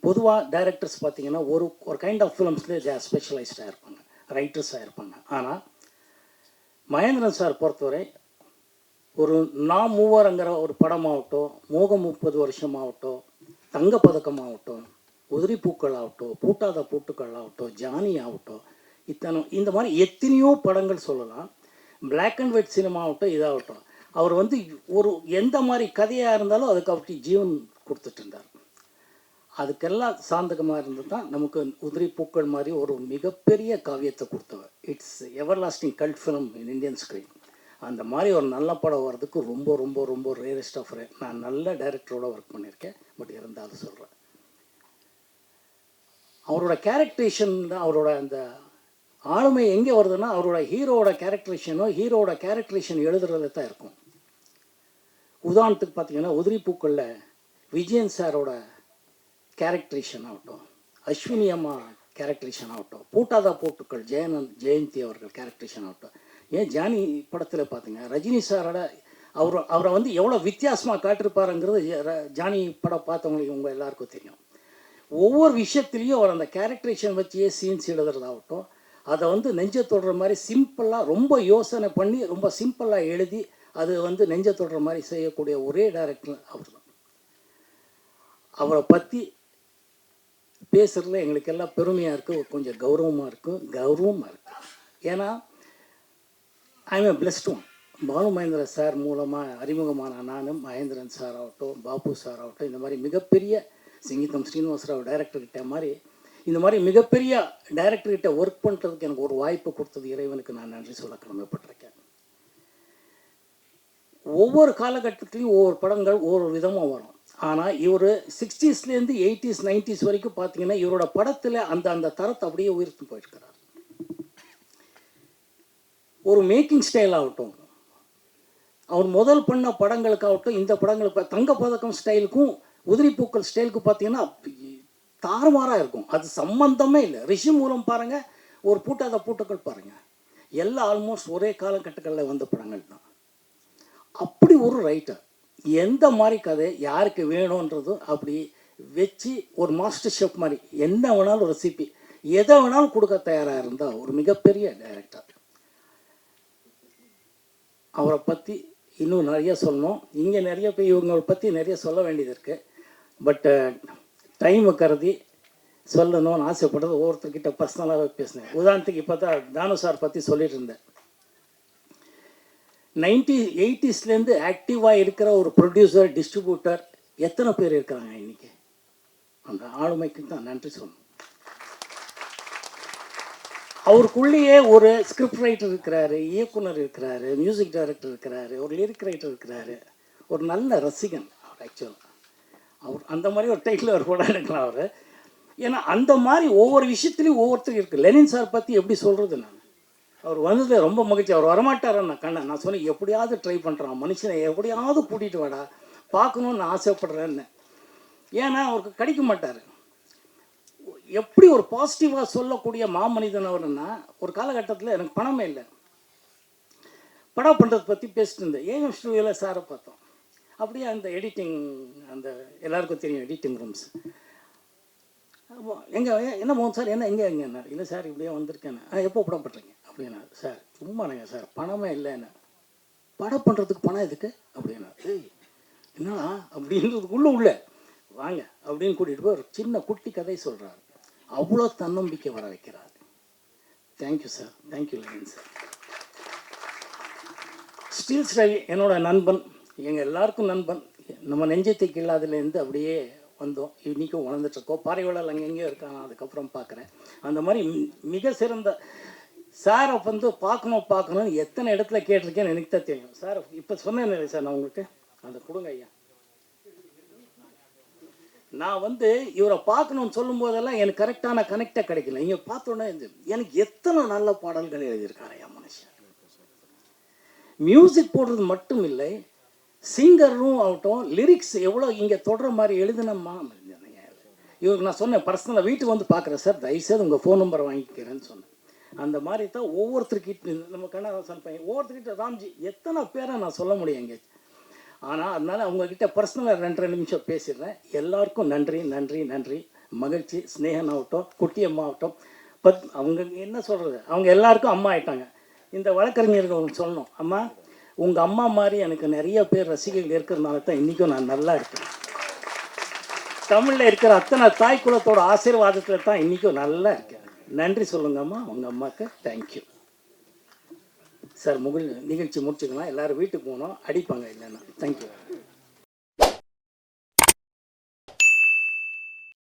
பொதுவாக டைரக்டர்ஸ் பார்த்தீங்கன்னா ஒரு ஒரு கைண்ட் ஆஃப் ஃபிலிம்ஸ்லேயே ஜா ஸ்பெஷலைஸ்டாக இருப்பாங்க, ரைட்டர்ஸாக இருப்பாங்க. ஆனால் மகேந்திரன் சார் பொறுத்தவரை ஒரு நான் மூவருங்கிற ஒரு படமாகட்டும், மோகம் 30 வருஷமாகட்டும், தங்கப்பதக்கமாகட்டும், உதிரி பூக்கள் ஆகட்டும், பூட்டாத பூட்டுக்கள் ஆகட்டும், ஜானி ஆகட்டும், இந்த மாதிரி எத்தனையோ படங்கள் சொல்லலாம். பிளாக் அண்ட் ஒயிட் சினிமா ஆகட்டும், இதாகட்டும், அவர் வந்து ஒரு எந்த மாதிரி கதையாக இருந்தாலும் அதுக்கு அப்படி ஜீவன் கொடுத்துட்டு இருந்தார். அதுக்கெல்லாம் சாந்தகமாக இருந்து தான் நமக்கு உதிரி பூக்கள் மாதிரி ஒரு மிகப்பெரிய காவியத்தை கொடுத்தவர். It's ever lasting cult film in Indian screen. அந்த மாதிரி ஒரு நல்ல படம் வர்றதுக்கு ரொம்ப ரொம்ப ரொம்ப ரேரஸ்ட் ஆஃப் ரேர். நான் நல்ல டைரக்டரோட ஒர்க் பண்ணியிருக்கேன், பட் இருந்தாலும் சொல்கிறேன். அவரோட கேரக்டரேஷன் தான், அவரோட அந்த ஆளுமை எங்கே வருதுன்னா அவரோட ஹீரோவோட கேரக்டரேஷன் எழுதுறதுல தான் இருக்கும். உதாரணத்துக்கு பார்த்தீங்கன்னா உதிரி பூக்களில் விஜயன் சாரோட கேரக்டரேஷன் ஆகட்டும், அஸ்வினி அம்மா கேரக்டரேஷன் ஆகட்டும், பூட்டாதா பூட்டுக்கள் ஜெயந்தி அவர்கள் கேரக்டரேஷன் ஆகட்டும், ஏன் ஜானி படத்தில் பார்த்தீங்க ரஜினி சாரோட அவரை வந்து எவ்வளோ வித்தியாசமாக காட்டிருப்பாருங்கிறது ஜானி படம் பார்த்தவங்களுக்கு உங்கள் எல்லாருக்கும் தெரியும். ஒவ்வொரு விஷயத்துலேயும் அவர் அந்த கேரக்டரேஷன் வச்சியே சீன்ஸ் எழுதுறதாகட்டும், அதை வந்து நெஞ்ச தொடுற மாதிரி சிம்பிளாக ரொம்ப யோசனை பண்ணி ரொம்ப சிம்பிளாக எழுதி அது வந்து நெஞ்ச தொடுற மாதிரி செய்யக்கூடிய ஒரே டைரக்டர் அவர் தான். அவரை பற்றி பேசுகிறதுல எங்களுக்கு எல்லாம் பெருமையாக இருக்குது, கொஞ்சம் கௌரவமாக இருக்குது. ஏன்னா I am blessed one. Balu Mahendra sir மூலமாக அறிமுகமான நானும் மகேந்திரன் சார் ஆகட்டும், பாபு சார் ஆகட்டும், இந்த மாதிரி மிகப்பெரிய சிங்கிதம் ஸ்ரீனிவாசராவ் டைரக்டர்கிட்ட மாதிரி இந்த மாதிரி மிகப்பெரிய டைரக்டர்கிட்ட ஒர்க் பண்ணுறதுக்கு எனக்கு ஒரு வாய்ப்பு கொடுத்தது இறைவனுக்கு நான் நன்றி சொல்ல கடமைப்பட்டிருக்கேன். ஒவ்வொரு காலகட்டத்திலையும் ஒவ்வொரு படங்கள் ஒவ்வொரு விதமாக வரும். ஆனால் இவர் 60ஸ்லேருந்து 80s 90s வரைக்கும் பார்த்தீங்கன்னா இவரோட படத்தில் அந்த தரத்தை அப்படியே உயர்த்து போயிருக்கிறார். ஒரு மேக்கிங் ஸ்டைல் ஆகட்டும், அவர் முதல் பண்ண படங்களுக்காகட்டும், இந்த படங்களுக்கு தங்கப்பதக்கம் ஸ்டைலுக்கும் உதிரி பூக்கள் ஸ்டைலுக்கு பார்த்தீங்கன்னா தாறுமாறாக இருக்கும். அது சம்பந்தமே இல்லை. ரிஷி மூலம் பாருங்கள், ஒரு பூட்டாத பூட்டுக்கள் பாருங்கள், எல்லாம் ஆல்மோஸ்ட் ஒரே காலகட்டங்களில் வந்த படங்கள் தான். அப்படி ஒரு ரைட்டர் எந்த மாதிரி கதை யாருக்கு வேணுன்றதும் அப்படி வச்சு ஒரு மாஸ்டர் ஷெஃப் மாதிரி என்ன வேணாலும் ரெசிபி எதை வேணாலும் கொடுக்க தயாராக இருந்தால் ஒரு மிகப்பெரிய டைரக்டர். அவரை பற்றி இன்னும் நிறைய சொல்லணும். இங்கே நிறைய பேர் இவங்களை பற்றி நிறைய சொல்ல வேண்டியது இருக்குது. பட்டு டைமை கருதி சொல்லணும்னு ஆசைப்படுறது ஒவ்வொருத்தர்கிட்ட பர்சனலாகவே பேசினேன். உதாரணத்துக்கு இப்போ தான் தானு சார் பற்றி சொல்லிட்டு இருந்தேன். 80sலேருந்து ஆக்டிவாக இருக்கிற ஒரு ப்ரொடியூசர் டிஸ்ட்ரிபியூட்டர் எத்தனை பேர் இருக்கிறாங்க இன்றைக்கி? அந்த ஆளுமைக்கு தான் நன்றி சொல்லணும். அவருக்குள்ளேயே ஒரு ஸ்கிரிப்ட் ரைட்டர் இருக்கிறாரு, இயக்குனர் இருக்கிறாரு, மியூசிக் டைரக்டர் இருக்கிறாரு, ஒரு லிரிக் ரைட்டர் இருக்கிறாரு, ஒரு நல்ல ரசிகன் அவர். ஆக்சுவலாக அவர் அந்த மாதிரி ஒரு டைட்டில் அவர் கூட எடுக்கலாம் அவர். ஏன்னா அந்த மாதிரி ஒவ்வொரு விஷயத்துலையும் ஒவ்வொருத்தரும் இருக்குது. லெனின் சார் பற்றி எப்படி சொல்கிறது? அவர் வந்தது ரொம்ப மகிழ்ச்சி. அவர் வரமாட்டாரன்னு நான் சொன்னேன், எப்படியாவது ட்ரை பண்ணுறான் மனுஷனை, எப்படியாவது கூட்டிகிட்டு வாடா, பார்க்கணுன்னு நான் ஆசைப்படுறேன்னு. ஏன்னா அவருக்கு கிடைக்க மாட்டார். எப்படி ஒரு பாசிட்டிவாக சொல்லக்கூடிய மாமனிதன் அவர்னா, ஒரு காலகட்டத்தில் எனக்கு பணமே இல்லை, படம் பண்ணுறதை பற்றி பேசிட்டு இருந்தேன். ஏஎம் ஸ்டூடியோவில் சாரை பார்த்தோம். அப்படியே அந்த எடிட்டிங், அந்த எல்லாருக்கும் தெரியும் எடிட்டிங் ரூம்ஸ். எங்கே என்ன மோகன் சார் என்ன எங்கே இல்லை சார் இப்படியே வந்திருக்கேன்னு. எப்போ படம் பண்ணுறீங்க அப்படின்னா, சார் சும்மாங்க சார் பணமே இல்லைன்னு. படம் பண்ணுறதுக்கு பணம் எதுக்கு அப்படின்னா, என்னடா அப்படின்றதுக்குள்ளே உள்ள வாங்க அப்படின்னு கூட்டிகிட்டு போய் ஒரு சின்ன குட்டி கதை சொல்கிறார். அவ்வளோ தன்னம்பிக்கை வர வைக்கிறார். Thank you sir, thank you Lenin sir. Steeles Ravi என்னோட நண்பன், எங்கள் எல்லாருக்கும் நண்பன். நம்ம நெஞ்சத்தைக்கு இல்லாததுலேருந்து அப்படியே வந்தோம், இன்றைக்கும் வளர்ந்துட்டுருக்கோம். பாறைவளால் அங்கெங்கேயும் இருக்காங்க, அதுக்கப்புறம் பார்க்குறேன். அந்த மாதிரி மிக சிறந்த சாரை வந்து பார்க்கணும்னு எத்தனை இடத்துல கேட்டிருக்கேன்னு எனக்கு தான் தெரியும். சார் இப்போ சொன்னேன் சார், நான் உங்களுக்கு அதை கொடுங்க ஐயா. நான் வந்து இவரை பார்க்கணும்னு சொல்லும் போதெல்லாம் எனக்கு கரெக்டான கனெக்டே கிடைக்கல. இங்கே பார்த்தோன்னே எனக்கு எத்தனை நல்ல பாடல்கள் எழுதியிருக்காரு என் மனுஷன். மியூசிக் போடுறது மட்டும் இல்லை, சிங்கரும் ஆகட்டும், லிரிக்ஸ் எவ்வளோ இங்கே தொடர மாதிரி எழுதினம்மா. இவருக்கு நான் சொன்னேன் பர்சனலாக, வீட்டுக்கு வந்து பார்க்குறேன் சார், தயவுசெய்து உங்கள் ஃபோன் நம்பரை வாங்கிக்கிறேன்னு சொன்னேன். அந்த மாதிரி தான் ஒவ்வொருத்தருக்கிட்ட, நம்ம கண்ணதாசன் பையன் ஒவ்வொருத்தர்கிட்ட, ராம்ஜி, எத்தனை பேரை நான் சொல்ல முடியும் எங்கே. ஆனால் அதனால் அவங்கக்கிட்ட பர்சனலாக 2 நிமிஷம் பேசிடுறேன். எல்லாருக்கும் நன்றி நன்றி நன்றி. மகிழ்ச்சி. ஸ்னேகன் ஆகட்டும், குட்டி அம்மா ஆகட்டும், அவங்க என்ன சொல்கிறது, அவங்க எல்லாருக்கும் அம்மா ஆயிட்டாங்க. இந்த வழக்கறிஞர்கள் சொல்லணும், அம்மா உங்கள் அம்மா மாதிரி எனக்கு நிறைய பேர் ரசிகர்கள் இருக்கிறதுனால தான் இன்றைக்கும் நான் நல்லா இருக்கேன். தமிழில் இருக்கிற அத்தனை தாய் குலத்தோட ஆசீர்வாதத்தில் தான் இன்றைக்கும் நல்லா இருக்கேன். நன்றி சொல்லுங்கம்மா உங்கள் அம்மாவுக்கு. Thank you sir. நிகழ்ச்சி முடிச்சுக்கலாம். எல்லோரும் வீட்டுக்கு போகணும், அடிப்பாங்க இல்லைன்னா. தேங்க்யூ.